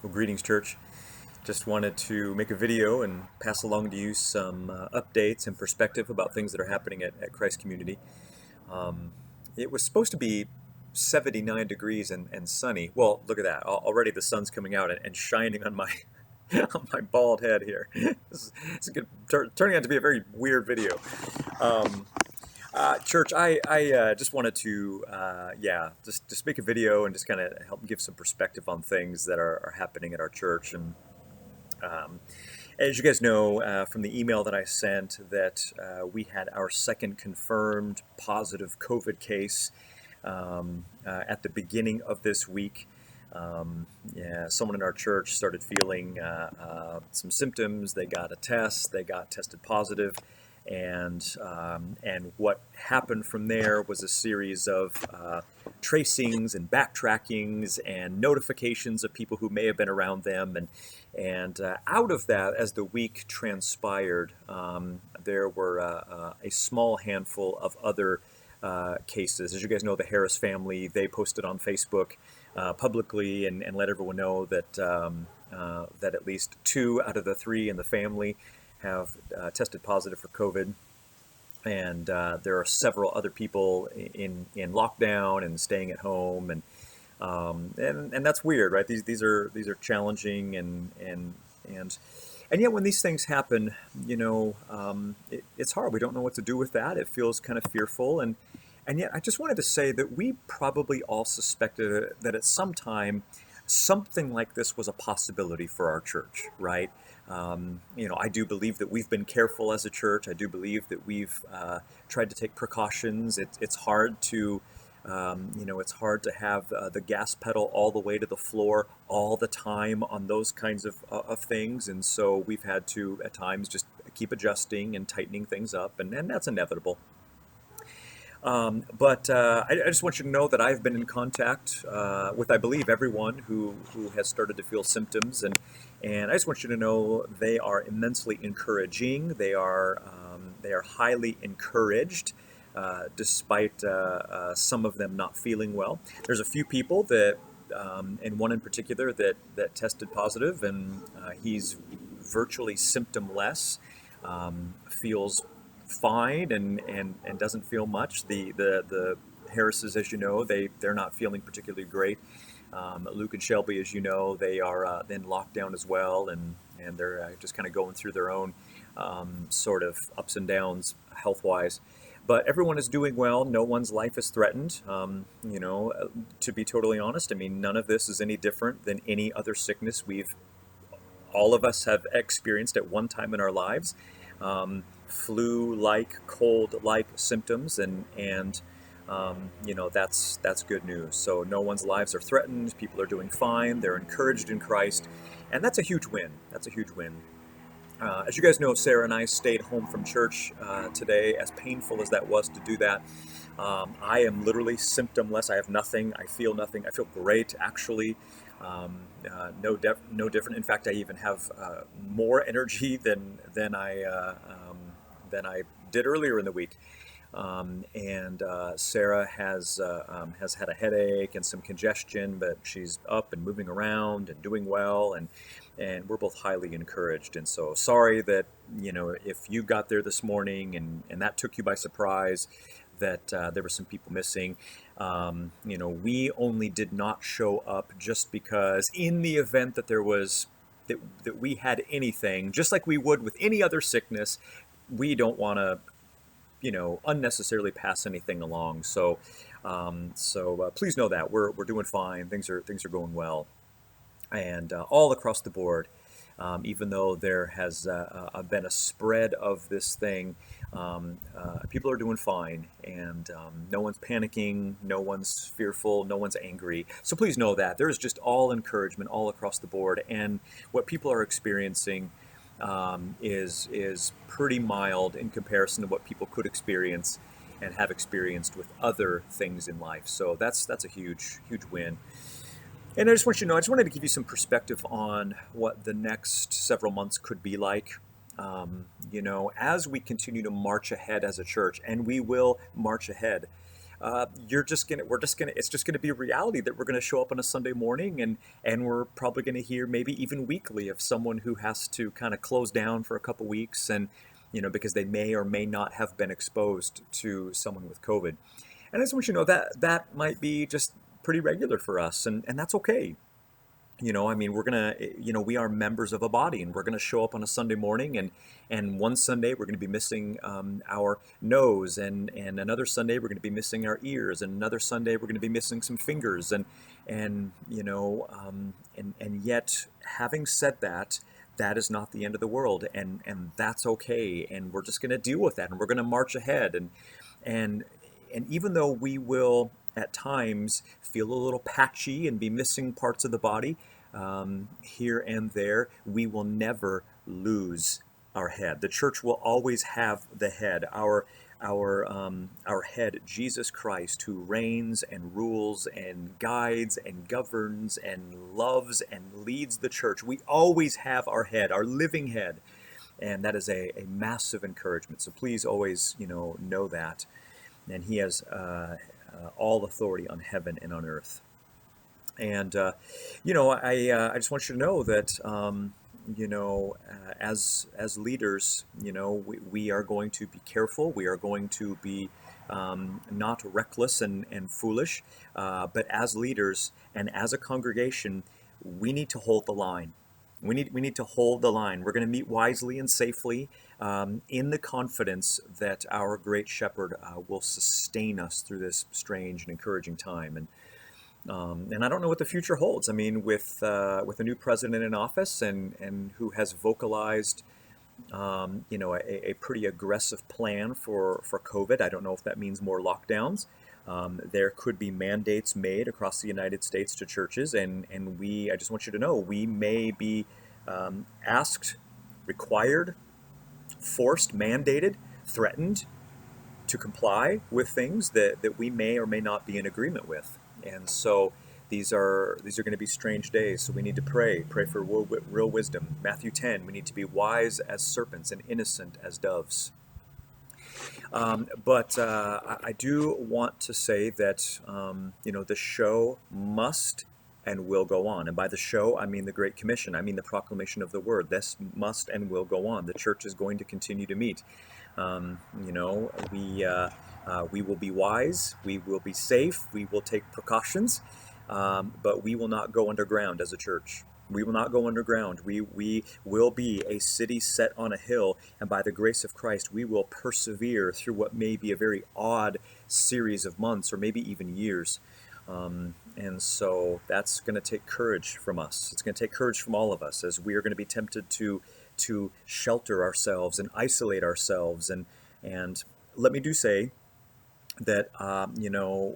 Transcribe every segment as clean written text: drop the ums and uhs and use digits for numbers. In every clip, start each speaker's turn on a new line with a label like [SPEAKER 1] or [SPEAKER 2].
[SPEAKER 1] Well, greetings, church. Just wanted to make a video and pass along to you some updates and perspective about things that are happening at Christ Community. Um, it was supposed to be 79 degrees and sunny. Well, look at that. Already the sun's coming out and shining on my on my bald head here. This is turning out to be a very weird video. Um, Church, I just wanted to, just make a video and just kind of help give some perspective on things that are happening at our church. And um, as you guys know from the email that I sent, that we had our second confirmed positive COVID case at the beginning of this week. Yeah, someone in our church started feeling some symptoms. They got a test. They got tested positive, and what happened from there was a series of tracings and backtrackings and notifications of people who may have been around them, and out of that, as the week transpired, there were a small handful of other cases. As you guys know, the Harris family, they posted on Facebook publicly and let everyone know that that at least two out of the three in the family have tested positive for COVID, and there are several other people in lockdown and staying at home, and that's weird, right? These are challenging, and yet when these things happen, it's hard. We don't know what to do with that. It feels kind of fearful, and yet I just wanted to say that we probably all suspected that at some time something like this was a possibility for our church, right? I do believe that we've been careful as a church. I do believe that we've tried to take precautions. It's hard to, it's hard to have the gas pedal all the way to the floor all the time on those kinds of things. And so we've had to, at times, just keep adjusting and tightening things up, and that's inevitable. But I just want you to know that I've been in contact with, I believe, everyone who has started to feel symptoms, and I just want you to know they are immensely encouraging. They are highly encouraged, despite some of them not feeling well. There's a few people that, and one in particular that tested positive, and he's virtually symptomless, feels fine and doesn't feel much. The Harrises, as you know, they're not feeling particularly great. Luke and Shelby, as you know, they are in lockdown as well, and they're just kind of going through their own sort of ups and downs health wise. But everyone is doing well. No one's life is threatened. To be totally honest, I mean, none of this is any different than any other sickness all of us have experienced at one time in our lives. Flu-like, cold-like symptoms, and that's good news. So no one's lives are threatened. People are doing fine. They're encouraged in Christ, and that's a huge win. That's a huge win. As you guys know, Sarah and I stayed home from church today, as painful as that was to do that. I am literally symptomless. I have nothing. I feel nothing. I feel great, actually. No different. In fact, I even have more energy than I did earlier in the week. And Sarah has had a headache and some congestion, but she's up and moving around and doing well, and we're both highly encouraged. And so sorry that, if you got there this morning and that took you by surprise, that there were some people missing. We only did not show up just because, in the event that there was that we had anything, just like we would with any other sickness, we don't want to, unnecessarily pass anything along. So please know that we're doing fine. Things are going well, and all across the board. Even though there has been a spread of this thing, people are doing fine, and no one's panicking, no one's fearful, no one's angry. So please know that there's just all encouragement all across the board, and what people are experiencing is pretty mild in comparison to what people could experience and have experienced with other things in life. So that's a huge win. And I just want you to know, I just wanted to give you some perspective on what the next several months could be like. As we continue to march ahead as a church, and we will march ahead. it's just gonna be a reality that we're gonna show up on a Sunday morning, and we're probably gonna hear maybe even weekly of someone who has to kind of close down for a couple weeks, and because they may or may not have been exposed to someone with COVID. And I just want you to know that that might be just pretty regular for us, and that's okay. I mean, we are members of a body, and we're gonna show up on a Sunday morning, and one Sunday we're gonna be missing our nose, and another Sunday we're gonna be missing our ears, and another Sunday we're gonna be missing some fingers, and yet, having said that, that is not the end of the world, and that's okay, and we're just gonna deal with that, and we're gonna march ahead, and and even though we will at times feel a little patchy and be missing parts of the body here and there, we will never lose our head. The church will always have the head, our head, Jesus Christ, who reigns and rules and guides and governs and loves and leads the church. We always have our head, our living head, and that is a massive encouragement. So please always, know that. And He has all authority on heaven and on earth. And I just want you to know that as leaders, we are going to be careful. We are going to be not reckless and foolish, but as leaders and as a congregation, we need to hold the line. We need to hold the line. We're going to meet wisely and safely, in the confidence that our great shepherd will sustain us through this strange and encouraging time. And I don't know what the future holds. I mean, with a new president in office, and who has vocalized a pretty aggressive plan for COVID. I don't know if that means more lockdowns. There could be mandates made across the United States to churches, and I just want you to know, we may be asked, required, forced, mandated, threatened to comply with things that we may or may not be in agreement with. And so these are going to be strange days. So we need to pray for real wisdom. Matthew 10, we need to be wise as serpents and innocent as doves. But I do want to say that the show must and will go on. And by the show, I mean the Great Commission. I mean the proclamation of the word. This must and will go on. The church is going to continue to meet. We will be wise. We will be safe. We will take precautions. But we will not go underground as a church. We will not go underground. We will be a city set on a hill, and by the grace of Christ, we will persevere through what may be a very odd series of months or maybe even years. And so that's going to take courage from us. It's going to take courage from all of us, as we are going to be tempted to shelter ourselves and isolate ourselves. And let me do say that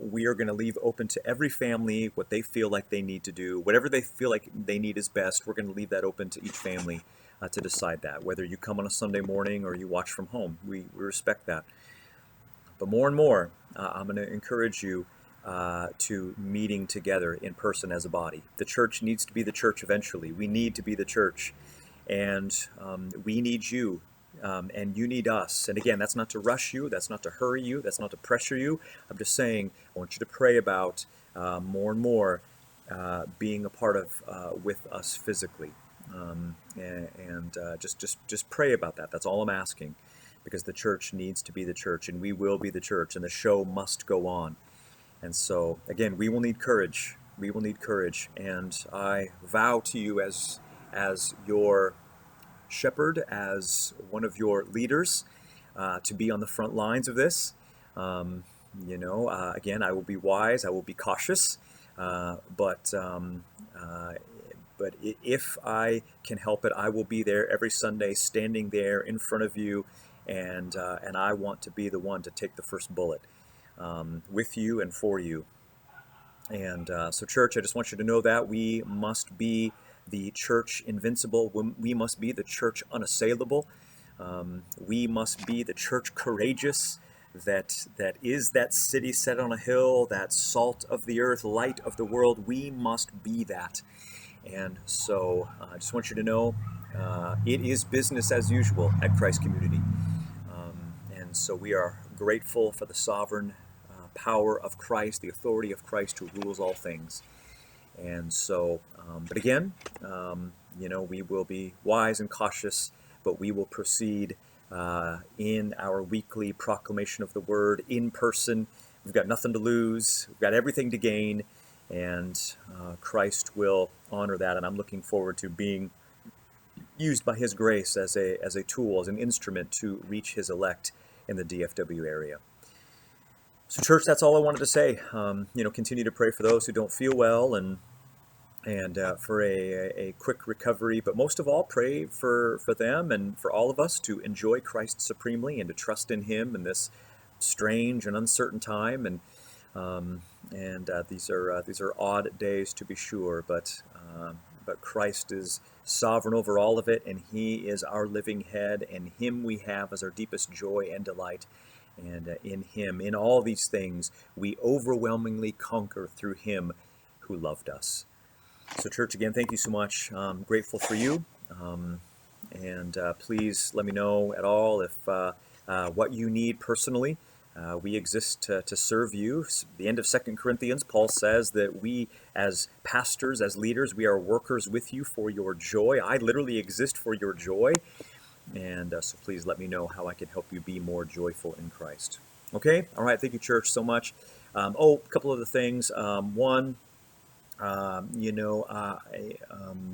[SPEAKER 1] we are going to leave open to every family what they feel like they need to do. Whatever they feel like they need is best, we're going to leave that open to each family to decide that. Whether you come on a Sunday morning or you watch from home, we respect that. But more and more, I'm going to encourage you to meeting together in person as a body. The church needs to be the church eventually. We need to be the church. And we need you. And you need us. And again, that's not to rush you. That's not to hurry you. That's not to pressure you. I'm just saying, I want you to pray about more and more being a part of with us physically. Just pray about that. That's all I'm asking, because the church needs to be the church, and we will be the church, and the show must go on. And so, again, we will need courage. We will need courage. And I vow to you as your shepherd, as one of your leaders, to be on the front lines of this. Again, I will be wise, I will be cautious, but if I can help it, I will be there every Sunday, standing there in front of you, and I want to be the one to take the first bullet with you and for you. And so, church, I just want you to know that we must be the church invincible. We must be the church unassailable. We must be the church courageous, that is that city set on a hill, that salt of the earth, light of the world. We must be that. And so I just want you to know it is business as usual at Christ Community. And so we are grateful for the sovereign power of Christ, the authority of Christ who rules all things. And so, but again, we will be wise and cautious, but we will proceed in our weekly proclamation of the word in person. We've got nothing to lose, we've got everything to gain, and Christ will honor that. And I'm looking forward to being used by His grace as a tool, as an instrument to reach His elect in the DFW area. So, church, that's all I wanted to say. Continue to pray for those who don't feel well, and for a quick recovery. But most of all, pray for them and for all of us to enjoy Christ supremely and to trust in Him in this strange and uncertain time. And these are odd days to be sure, but Christ is sovereign over all of it, and He is our living head, and Him we have as our deepest joy and delight. And in Him, in all these things, we overwhelmingly conquer through Him who loved us. So, church, again, thank you so much. I'm grateful for you. And please let me know at all if what you need personally. We exist to serve you. The end of 2 Corinthians, Paul says that we as pastors, as leaders, we are workers with you for your joy. I literally exist for your joy. And so please let me know how I can help you be more joyful in Christ. Okay? All right. Thank you, church, so much. A couple of the things. One,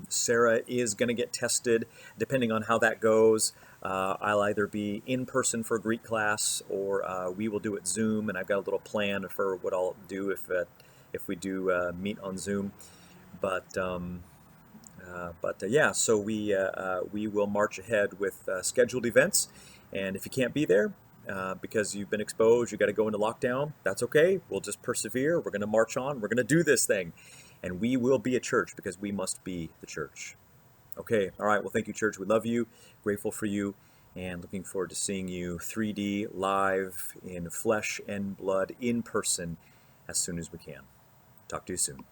[SPEAKER 1] Sarah is going to get tested. Depending on how that goes, I'll either be in person for Greek class, or we will do it Zoom. And I've got a little plan for what I'll do if we do meet on Zoom. So we will march ahead with scheduled events. And if you can't be there because you've been exposed, you got to go into lockdown, that's okay. We'll just persevere. We're going to march on. We're going to do this thing. And we will be a church because we must be the church. Okay. All right. Well, thank you, church. We love you. Grateful for you. And looking forward to seeing you 3D live in flesh and blood in person as soon as we can. Talk to you soon.